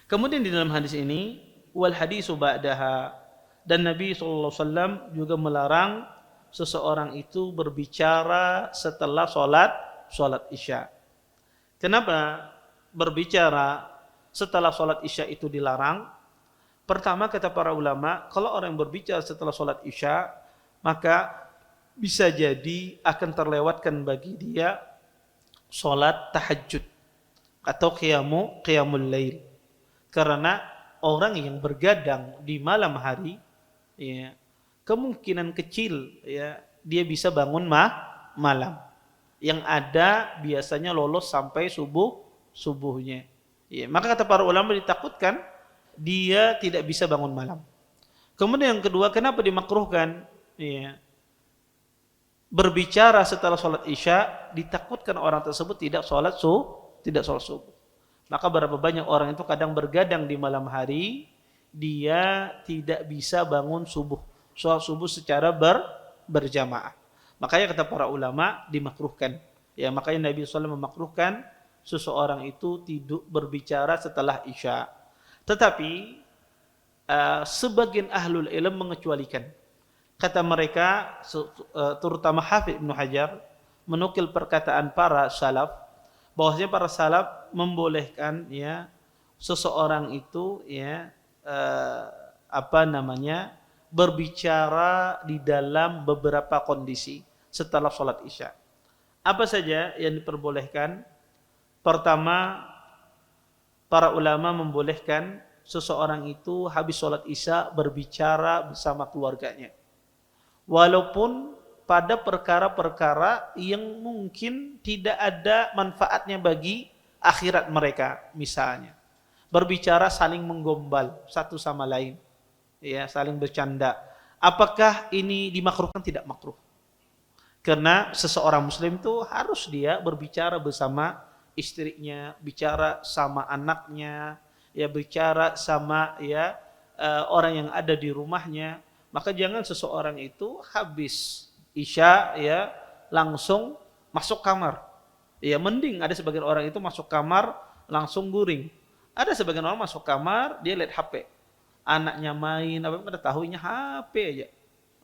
Kemudian di dalam hadis ini wal hadisu ba'daha, dan Nabi SAW juga melarang seseorang itu berbicara setelah sholat isya. Kenapa berbicara setelah sholat isya itu dilarang? Pertama, kata para ulama, kalau orang yang berbicara setelah sholat isya, maka bisa jadi akan terlewatkan bagi dia sholat tahajud atau qiyamul lail. Karena orang yang bergadang di malam hari, ya, kemungkinan kecil ya dia bisa bangun malam. Yang ada biasanya lolos sampai subuhnya. Ya, maka kata para ulama ditakutkan dia tidak bisa bangun malam. Kemudian yang kedua, kenapa dimakruhkan? Ya, berbicara setelah sholat isya, ditakutkan orang tersebut tidak sholat subuh. Maka berapa banyak orang itu kadang bergadang di malam hari, dia tidak bisa bangun sholat subuh secara berjamaah. Makanya kata para ulama dimakruhkan. Ya, makanya Nabi SAW memakruhkan seseorang itu tidak berbicara setelah isya. Tetapi sebagian ahlul ilm mengecualikan. Kata mereka, terutama Hafidz Ibnu Hajar, menukil perkataan para salaf, bahwasanya para salaf membolehkan ya seseorang itu ya berbicara di dalam beberapa kondisi setelah sholat isya. Apa saja yang diperbolehkan? Pertama, para ulama membolehkan seseorang itu habis sholat isya berbicara bersama keluarganya, walaupun pada perkara-perkara yang mungkin tidak ada manfaatnya bagi akhirat mereka. Misalnya berbicara saling menggombal satu sama lain, ya, saling bercanda. Apakah ini dimakruhkan? Tidak makruh. Karena seseorang muslim itu harus dia berbicara bersama istrinya, bicara sama anaknya, ya, bicara sama ya orang yang ada di rumahnya. Maka jangan seseorang itu habis isya ya langsung masuk kamar. Ya, mending ada sebagian orang itu masuk kamar langsung guring. Ada sebagian orang masuk kamar dia lihat HP. Anaknya main, apa pada tahunya HP aja.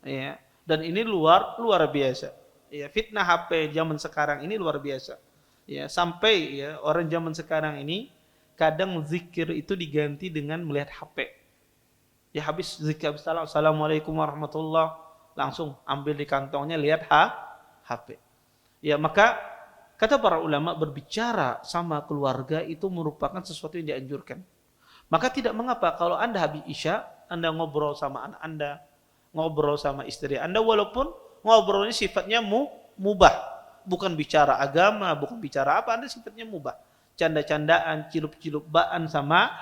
Ya. Dan ini luar biasa. Ya, fitnah HP zaman sekarang ini luar biasa. Ya, sampai ya orang zaman sekarang ini kadang zikir itu diganti dengan melihat HP. Ya, habis zikir assalamualaikum warahmatullah, langsung ambil di kantongnya lihat HP. Ya, maka kata para ulama berbicara sama keluarga itu merupakan sesuatu yang dianjurkan. Maka tidak mengapa kalau Anda habis isya, Anda ngobrol sama anak Anda, ngobrol sama istri Anda, walaupun ngobrolnya sifatnya mubah, bukan bicara agama, bukan bicara apa, Anda sifatnya mubah. Canda-candaan, cilup-cilupaan sama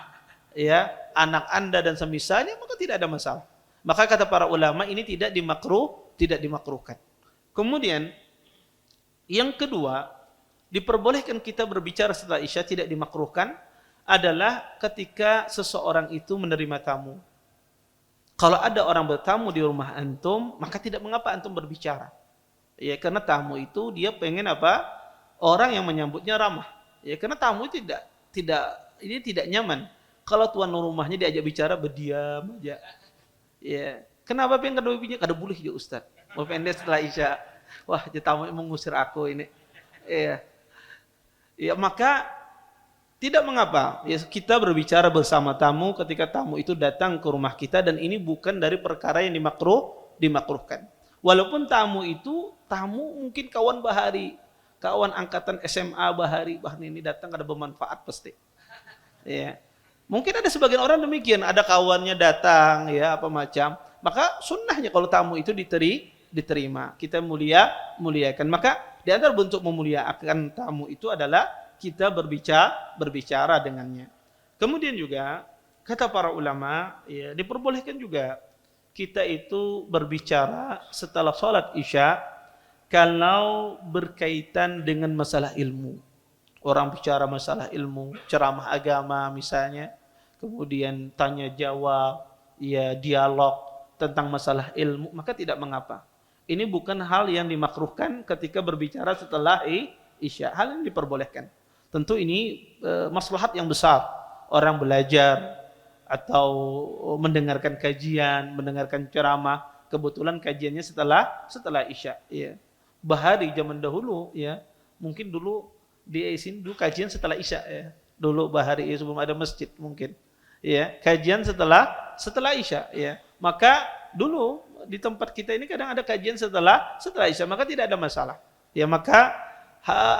ya anak Anda dan semisalnya, maka tidak ada masalah. Maka kata para ulama ini tidak dimakruhkan. Kemudian yang kedua, diperbolehkan kita berbicara setelah isya, tidak dimakruhkan adalah ketika seseorang itu menerima tamu. Kalau ada orang bertamu di rumah antum, maka tidak mengapa antum berbicara. Ya, karena tamu itu dia pengen apa? Orang yang menyambutnya ramah. Ya, karena tamu tidak nyaman kalau tuan rumahnya diajak bicara berdiam aja. Ya, kenapa pengen kada boleh ya Ustaz? Mau pendek setelah isya. Wah, tamu mengusir aku ini. Ya. Ya, maka tidak mengapa ya kita berbicara bersama tamu ketika tamu itu datang ke rumah kita, dan ini bukan dari perkara yang dimakruhkan. Walaupun tamu itu mungkin kawan bahari, kawan angkatan SMA bahari, ini datang ada bermanfaat pasti. Ya. Mungkin ada sebagian orang demikian, ada kawannya datang ya apa macam. Maka sunnahnya kalau tamu itu diterima, kita muliakan. Maka di antara bentuk memuliakan tamu itu adalah kita berbicara dengannya. Kemudian juga kata para ulama ya diperbolehkan juga kita itu berbicara setelah sholat isya kalau berkaitan dengan masalah ilmu. Orang bicara masalah ilmu, ceramah agama misalnya, kemudian tanya jawab, ya dialog tentang masalah ilmu, maka tidak mengapa. Ini bukan hal yang dimakruhkan ketika berbicara setelah isya, hal yang diperbolehkan. Tentu ini maslahat yang besar. orang belajar atau mendengarkan kajian, mendengarkan ceramah, kebetulan kajiannya setelah Isya, ya. Bahari zaman dahulu, ya, mungkin dulu di sini dulu kajian setelah Isya, ya. Dulu bahari sebelum ada masjid mungkin, ya, kajian setelah Isya, ya. Maka dulu di tempat kita ini kadang ada kajian setelah Isya, maka tidak ada masalah. Ya, maka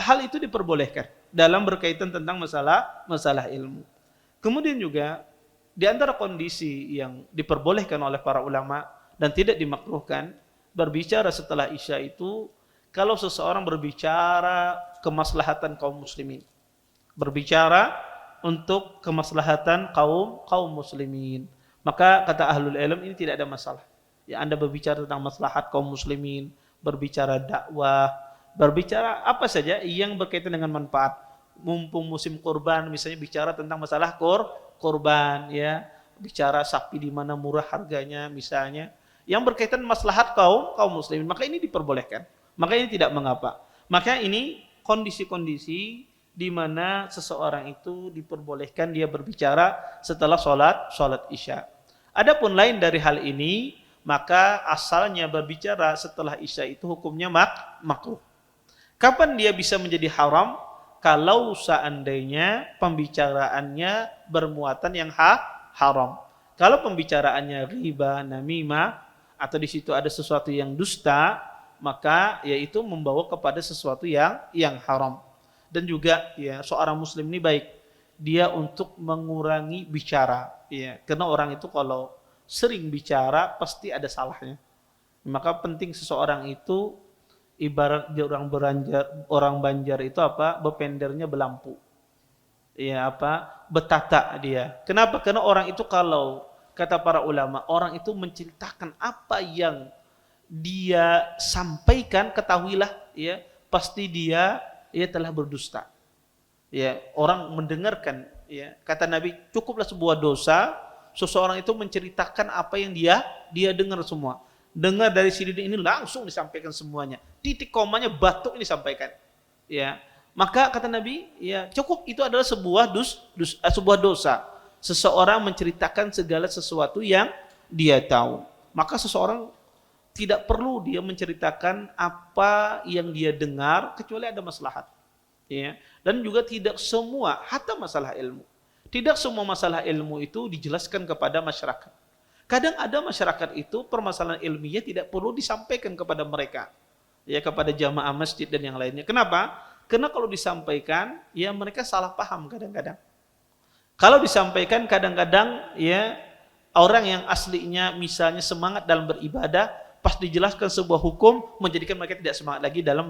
hal itu diperbolehkan dalam berkaitan tentang masalah ilmu. Kemudian juga di antara kondisi yang diperbolehkan oleh para ulama dan tidak dimakruhkan berbicara setelah Isya itu kalau seseorang berbicara kemaslahatan kaum muslimin. Berbicara untuk kemaslahatan kaum muslimin. Maka kata ahlul ilm ini tidak ada masalah. Ya, Anda berbicara tentang maslahat kaum muslimin, berbicara dakwah, berbicara apa saja yang berkaitan dengan manfaat. Mumpung musim kurban, misalnya bicara tentang masalah kurban, ya, bicara sapi di mana murah harganya, misalnya, yang berkaitan maslahat kaum muslimin, maka ini diperbolehkan. Maka ini tidak mengapa. Maka ini kondisi-kondisi di mana seseorang itu diperbolehkan dia berbicara setelah sholat Isya. Adapun lain dari hal ini, maka asalnya berbicara setelah Isya itu hukumnya makruh. Kapan dia bisa menjadi haram? Kalau seandainya pembicaraannya bermuatan yang haram. Kalau pembicaraannya riba, namimah, atau di situ ada sesuatu yang dusta, maka yaitu membawa kepada sesuatu yang haram. Dan juga ya seorang muslim ini baik dia untuk mengurangi bicara, ya, karena orang itu kalau sering bicara pasti ada salahnya. Maka penting seseorang itu ibarat orang Banjar itu apa? Bependernya belampu. Ya, apa? Betata dia. Kenapa? Karena orang itu kalau kata para ulama, orang itu menceritakan apa yang dia sampaikan, ketahuilah, ya, pasti dia telah berdusta. Ya, orang mendengarkan, ya, kata Nabi, cukuplah sebuah dosa seseorang itu menceritakan apa yang dia dengar semua. Dengar dari sini ini langsung disampaikan semuanya. Titik komanya batuk ini disampaikan. Ya. Maka kata Nabi, ya, cukup itu adalah sebuah dosa. Seseorang menceritakan segala sesuatu yang dia tahu. Maka seseorang tidak perlu dia menceritakan apa yang dia dengar kecuali ada maslahat. Ya. Dan juga tidak semua, hatta masalah ilmu. Tidak semua masalah ilmu itu dijelaskan kepada masyarakat. Kadang ada masyarakat itu permasalahan ilmiah tidak perlu disampaikan kepada mereka. Ya, kepada jamaah masjid dan yang lainnya. Kenapa? Karena kalau disampaikan, ya mereka salah paham kadang-kadang. Kalau disampaikan kadang-kadang, ya, orang yang aslinya misalnya semangat dalam beribadah, pas dijelaskan sebuah hukum menjadikan mereka tidak semangat lagi dalam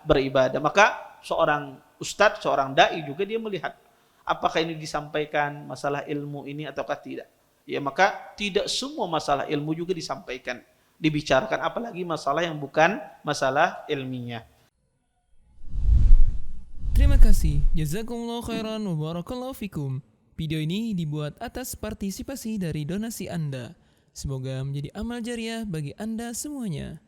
beribadah. Maka seorang ustadz, seorang dai juga dia melihat apakah ini disampaikan masalah ilmu ini ataukah tidak. Ya, maka tidak semua masalah ilmu juga disampaikan, dibicarakan, apalagi masalah yang bukan masalah ilmiah. Terima kasih. Jazakumullah khairan wa barakallahu fikum. Video ini dibuat atas partisipasi dari donasi Anda. Semoga menjadi amal jariah bagi Anda semuanya.